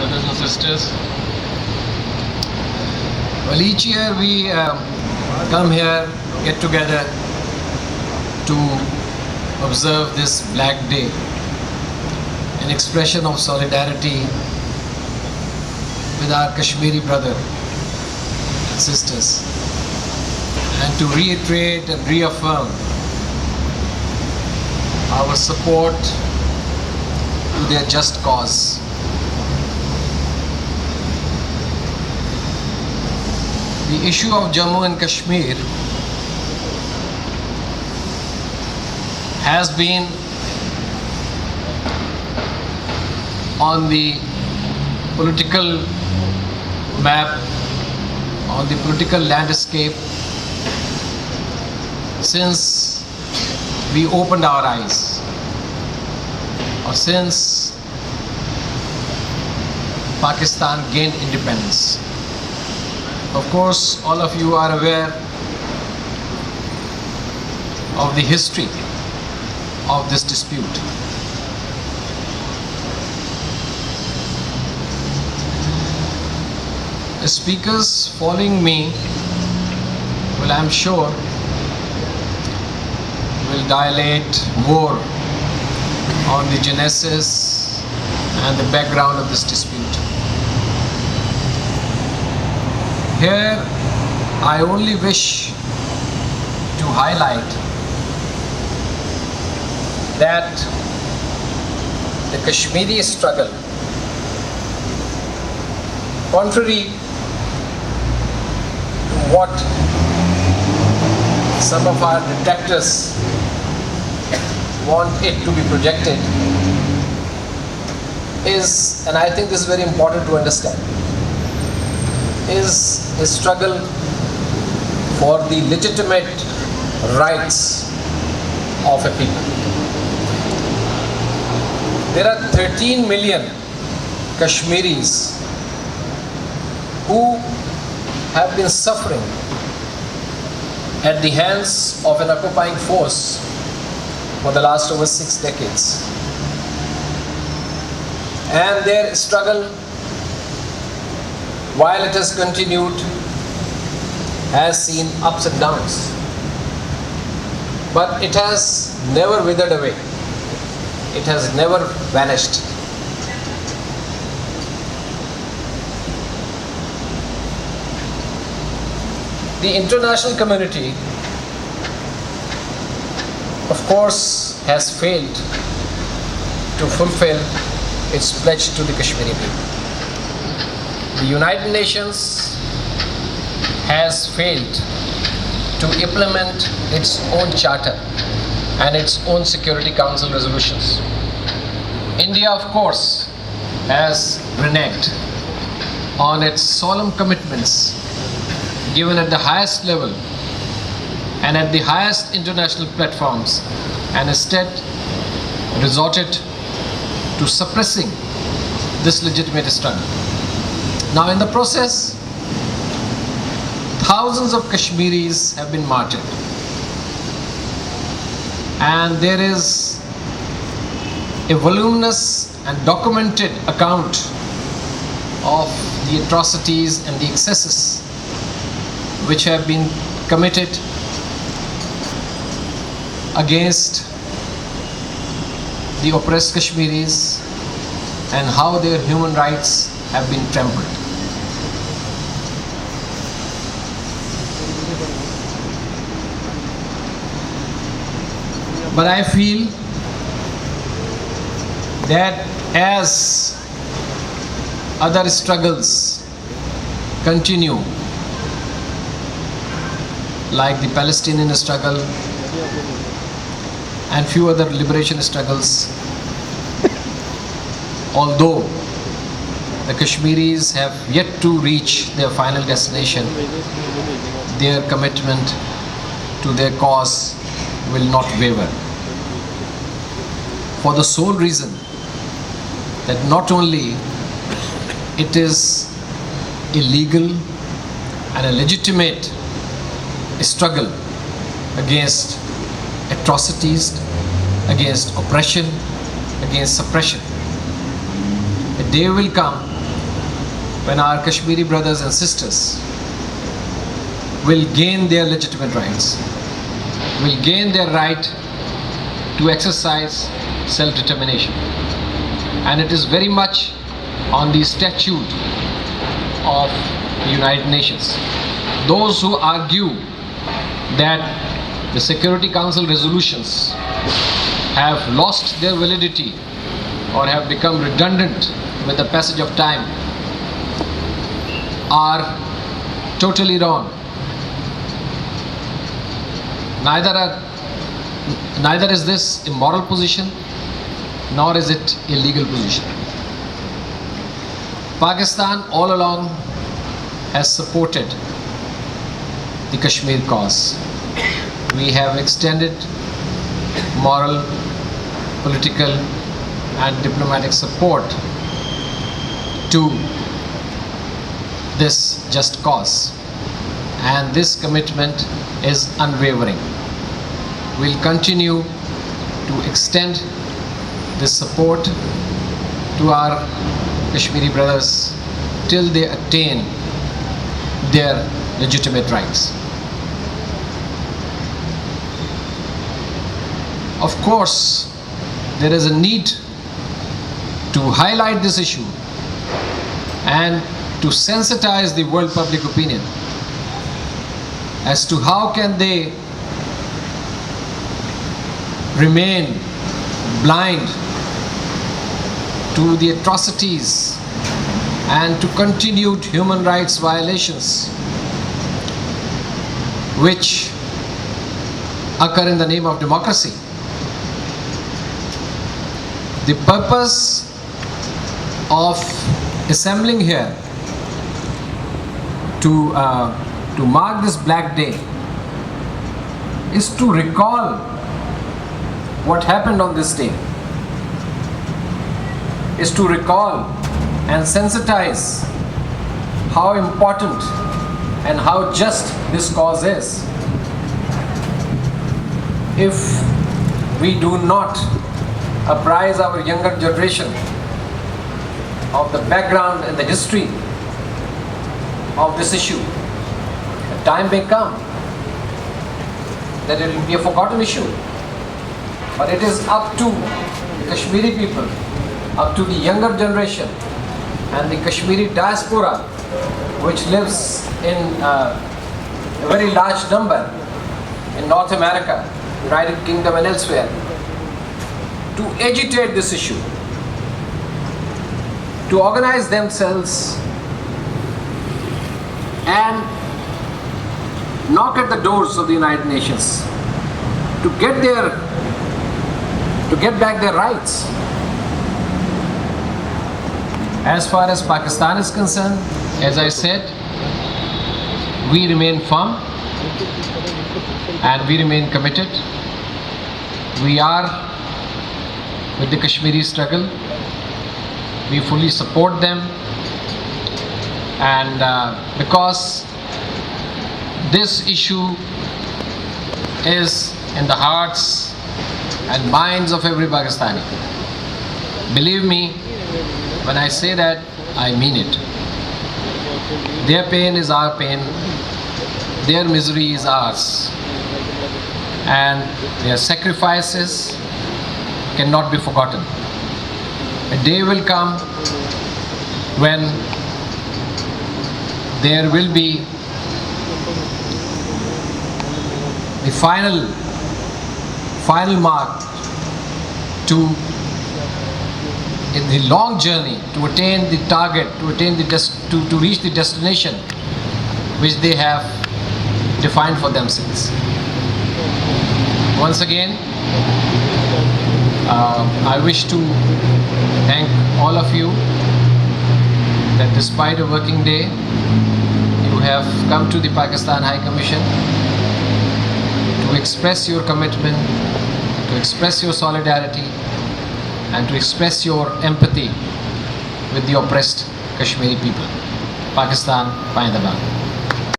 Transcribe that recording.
brothers and sisters. Well, each year we come here, get together to observe this Black Day, an expression of solidarity with our Kashmiri brother and sisters, and to reiterate and reaffirm our support to their just cause. The issue of Jammu and Kashmir has been on the political map, on the political landscape since we opened our eyes, or since Pakistan gained independence. Of course, all of you are aware of the history of this dispute. The speakers following me, well, I'm sure, will dilate more on the genesis and the background of this dispute. Here, I only wish to highlight that the Kashmiri struggle, contrary to what some of our detractors want it to be projected, is, and I think this is very important to understand, is a struggle for the legitimate rights of a people. There are 13 million Kashmiris who have been suffering at the hands of an occupying force for the last over 6 decades. And their struggle, while it has continued, has seen ups and downs. But it has never withered away. It has never vanished. The international community, of course, has failed to fulfill its pledge to the Kashmiri people. The United Nations has failed to implement its own charter and its own Security Council resolutions. India, of course, has reneged on its solemn commitments given at the highest level and at the highest international platforms, and instead resorted to suppressing this legitimate struggle. Now, in the process, thousands of Kashmiris have been martyred, and there is a voluminous and documented account of the atrocities and the excesses which have been committed against the oppressed Kashmiris and how their human rights have been trampled. But I feel that as other struggles continue, like the Palestinian struggle and few other liberation struggles, although the Kashmiris have yet to reach their final destination, their commitment to their cause will not waver. For the sole reason that not only it is a legal and a legitimate struggle against atrocities, against oppression, against suppression. A day will come when our Kashmiri brothers and sisters will gain their legitimate rights, will gain their right to exercise self-determination. And it is very much on the statute of the United Nations. Those who argue that the Security Council resolutions have lost their validity or have become redundant with the passage of time are totally wrong. Neither is this immoral position, nor is it a legal position. Pakistan all along has supported the Kashmir cause. We have extended moral, political and diplomatic support to this just cause, and this commitment is unwavering. We'll continue to extend this support to our Kashmiri brothers till they attain their legitimate rights. Of course, there is a need to highlight this issue and to sensitize the world public opinion as to how can they remain blind to the atrocities and to continued human rights violations which occur in the name of democracy. The purpose of assembling here to mark this Black Day is to recall what happened on this day, is to recall and sensitize how important and how just this cause is. If we do not apprise our younger generation of the background and the history of this issue, a time may come that it will be a forgotten issue. But it is up to the Kashmiri people, up to the younger generation and the Kashmiri diaspora, which lives in a very large number in North America, United Kingdom and elsewhere, to agitate this issue, to organize themselves and knock at the doors of the United Nations to get back their rights. As far as Pakistan is concerned, as I said, we remain firm and we remain committed. We are with the Kashmiri struggle. We fully support them, and because this issue is in the hearts and minds of every Pakistani. Believe me, when I say that, I mean it. Their pain is our pain, their misery is ours, and their sacrifices cannot be forgotten. A day will come when there will be the final mark in the long journey to attain the target, to reach the destination which they have defined for themselves. Once again, I wish to thank all of you that despite a working day, you have come to the Pakistan High Commission to express your commitment, to express your solidarity, and to express your empathy with the oppressed Kashmiri people. Pakistan, Payindabad.